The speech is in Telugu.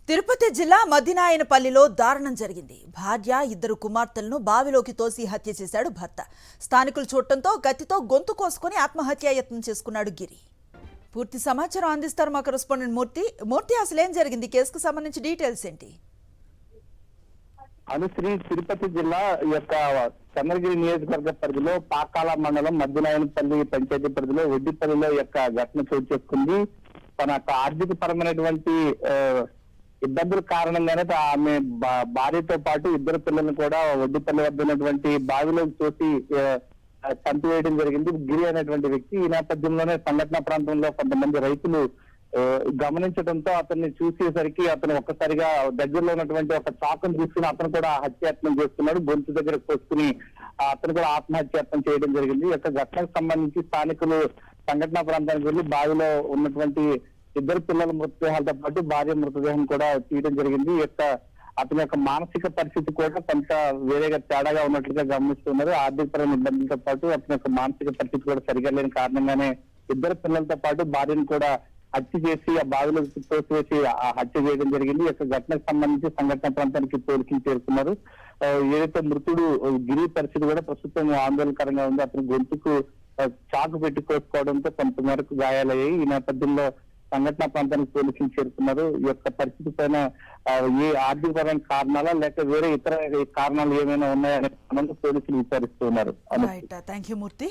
తిరుపతి జిల్లా మద్దినాయనపల్లిలో దారుణం జరిగింది. భార్య, ఇద్దరు కుమార్తెలను బావిలోకి తోసి హత్య చేశాడు భర్త. స్థానికులు చూడటంతో కత్తితో గొంతు కోసుకొని ఆత్మహత్యాయత్నం చేసుకున్నాడు గిరి. పూర్తి సమాచారం అందిస్తారు మా కరెస్పాండెంట్ మూర్తి. మూర్తి, అసలేం జరిగింది? కేసుకు సంబంధించి డీటెయిల్స్ ఏంటి? అనుశ్రీ, తిరుపతి జిల్లా యొక్క చంద్రగిరి నియోజకవర్గ పరిధిలో పాకాల మండలం మద్దినాయనపల్లి పంచాయతీ పరిధిలో ఒడ్డిపల్లిలో యొక్క ఘటన చోటు చేసుకుంది. తన ఆర్థిక పరమైనటువంటి ఇబ్బందుల కారణంగానే ఆమె భార్యతో పాటు ఇద్దరు పిల్లలను కూడా ఒడ్డిపల్లి వద్ద ఉన్నటువంటి బావిలోకి తోసి చంపివేయడం జరిగింది గిరి అనేటువంటి వ్యక్తి. ఈ నేపథ్యంలోనే సంఘటన ప్రాంతంలో కొంతమంది రైతులు గమనించడంతో అతన్ని చూసేసరికి అతను ఒక్కసారిగా దగ్గరలో ఉన్నటువంటి ఒక చాకును తీసుకుని అతను కూడా హత్యాయత్నం చేస్తున్నాడు. గొంతు దగ్గర కోసుకుని అతను కూడా ఆత్మహత్యాయత్నం చేయడం జరిగింది. ఈ యొక్క ఘటనకు సంబంధించి స్థానికులు సంఘటనా ప్రాంతానికి వెళ్లి బావిలో ఉన్నటువంటి ఇద్దరు పిల్లల మృతదేహాలతో పాటు భార్య మృతదేహం కూడా తీయడం జరిగింది. అతని యొక్క మానసిక పరిస్థితి కూడా కొంత వేరేగా తేడాగా ఉన్నట్లుగా గమనిస్తున్నారు. ఆర్థికపరమైన ఇబ్బందులతో పాటు అతని యొక్క మానసిక పరిస్థితి కూడా సరిగా లేని కారణంగానే ఇద్దరు పిల్లలతో పాటు భార్యను కూడా హత్య చేసి ఆ బావిలో తోసివేసి హత్య చేయడం జరిగింది. ఈ యొక్క ఘటనకు సంబంధించి సంఘటన ప్రాంతానికి పోలీసులు చేరుకున్నారు. ఏదైతే మృతుడు గిరి పరిస్థితి కూడా ప్రస్తుతం ఆందోళనకరంగా ఉంది. అతని గొంతుకు చాకు పెట్టి కోసుకోవడంతో కొంత మేరకు గాయాలయ్యాయి. ఈ నేపథ్యంలో సంఘటన ప్రాంతానికి పోలీసులు చేరుకున్నారు. ఈ యొక్క పరిస్థితి పైన ఏ ఆర్థికపరమైన కారణాలా లేక వేరే ఇతర కారణాలు ఏమైనా ఉన్నాయనే పోలీసులు విచారిస్తున్నారు. Thank you Murthy.